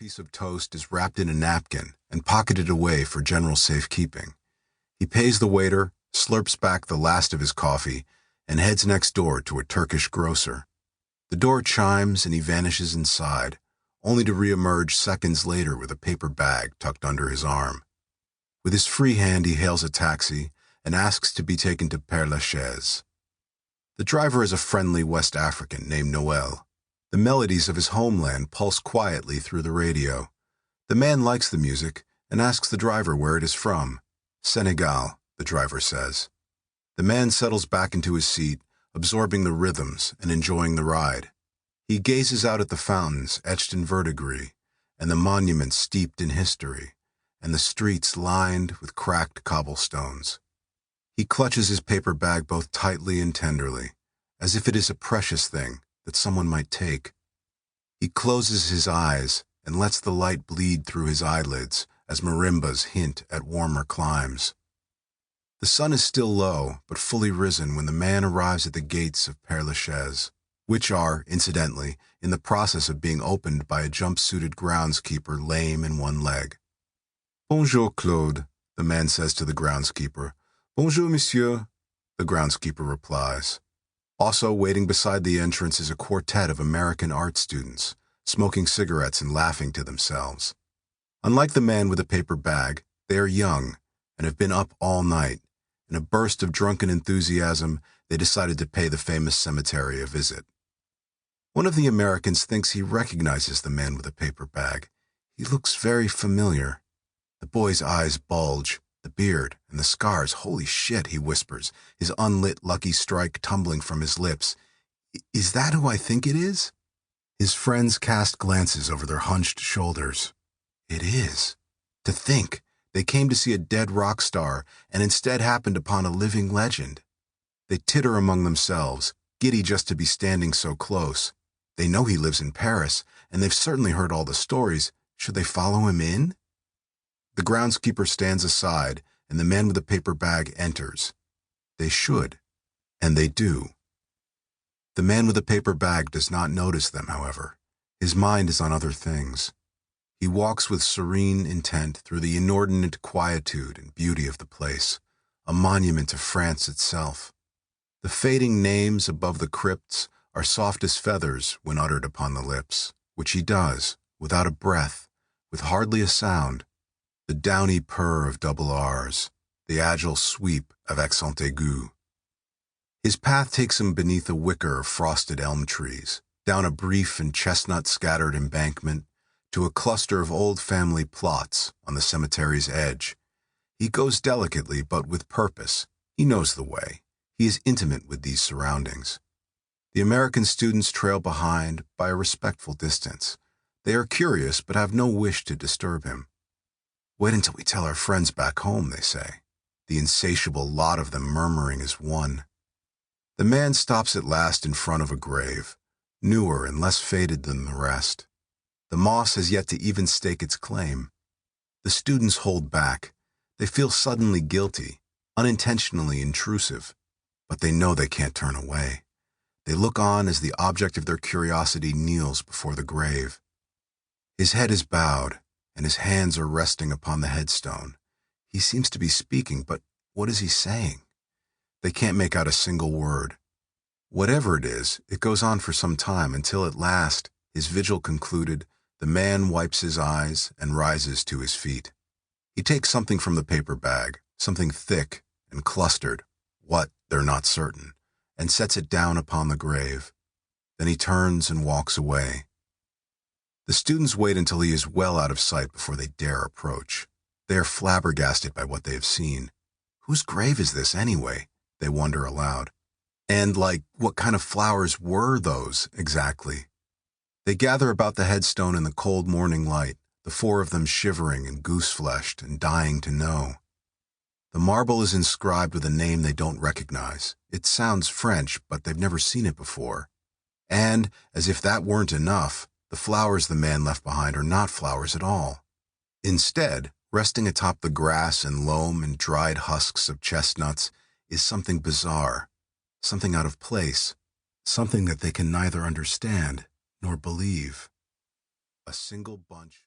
piece of toast is wrapped in a napkin and pocketed away for general safekeeping. He pays the waiter, slurps back the last of his coffee, and heads next door to a Turkish grocer. The door chimes and he vanishes inside, only to reemerge seconds later with a paper bag tucked under his arm. With his free hand, he hails a taxi and asks to be taken to Père Lachaise. The driver is a friendly West African named Noel. The melodies of his homeland pulse quietly through the radio. The man likes the music and asks the driver where it is from. Senegal, the driver says. The man settles back into his seat, absorbing the rhythms and enjoying the ride. He gazes out at the fountains etched in verdigris, and the monuments steeped in history, and the streets lined with cracked cobblestones. He clutches his paper bag both tightly and tenderly, as if it is a precious thing that someone might take. He closes his eyes and lets the light bleed through his eyelids as marimbas hint at warmer climes. The sun is still low, but fully risen when the man arrives at the gates of Père Lachaise, which are, incidentally, in the process of being opened by a jump-suited groundskeeper lame in one leg. "Bonjour, Claude," the man says to the groundskeeper. "Bonjour, monsieur," the groundskeeper replies. Also waiting beside the entrance is a quartet of American art students, smoking cigarettes and laughing to themselves. Unlike the man with the paper bag, they are young and have been up all night. In a burst of drunken enthusiasm, they decided to pay the famous cemetery a visit. One of the Americans thinks he recognizes the man with the paper bag. He looks very familiar. The boy's eyes bulge, the beard and the scars. "Holy shit," he whispers, his unlit Lucky Strike tumbling from his lips. "Is that who I think it is?" His friends cast glances over their hunched shoulders. It is. To think, they came to see a dead rock star and instead happened upon a living legend. They titter among themselves, giddy just to be standing so close. They know he lives in Paris, and they've certainly heard all the stories. Should they follow him in? The groundskeeper stands aside, and the man with the paper bag enters. They should, and they do. The man with the paper bag does not notice them, however. His mind is on other things. He walks with serene intent through the inordinate quietude and beauty of the place, a monument to France itself. The fading names above the crypts are soft as feathers when uttered upon the lips, which he does, without a breath, with hardly a sound. The downy purr of double R's, the agile sweep of accent aigu. His path takes him beneath a wicker of frosted elm trees, down a brief and chestnut-scattered embankment, to a cluster of old family plots on the cemetery's edge. He goes delicately but with purpose. He knows the way. He is intimate with these surroundings. The American students trail behind by a respectful distance. They are curious but have no wish to disturb him. "Wait until we tell our friends back home," they say, the insatiable lot of them murmuring as one. The man stops at last in front of a grave, newer and less faded than the rest. The moss has yet to even stake its claim. The students hold back. They feel suddenly guilty, unintentionally intrusive, but they know they can't turn away. They look on as the object of their curiosity kneels before the grave. His head is bowed, and his hands are resting upon the headstone. He seems to be speaking, but what is he saying? They can't make out a single word. Whatever it is, it goes on for some time until at last, his vigil concluded, the man wipes his eyes and rises to his feet. He takes something from the paper bag, something thick and clustered, what, they're not certain, and sets it down upon the grave. Then he turns and walks away. The students wait until he is well out of sight before they dare approach. They are flabbergasted by what they have seen. Whose grave is this, anyway? They wonder aloud. And, what kind of flowers were those, exactly? They gather about the headstone in the cold morning light, the four of them shivering and goose-fleshed and dying to know. The marble is inscribed with a name they don't recognize. It sounds French, but they've never seen it before. And, as if that weren't enough, the flowers the man left behind are not flowers at all. Instead, resting atop the grass and loam and dried husks of chestnuts is something bizarre, something out of place, something that they can neither understand nor believe. A single bunch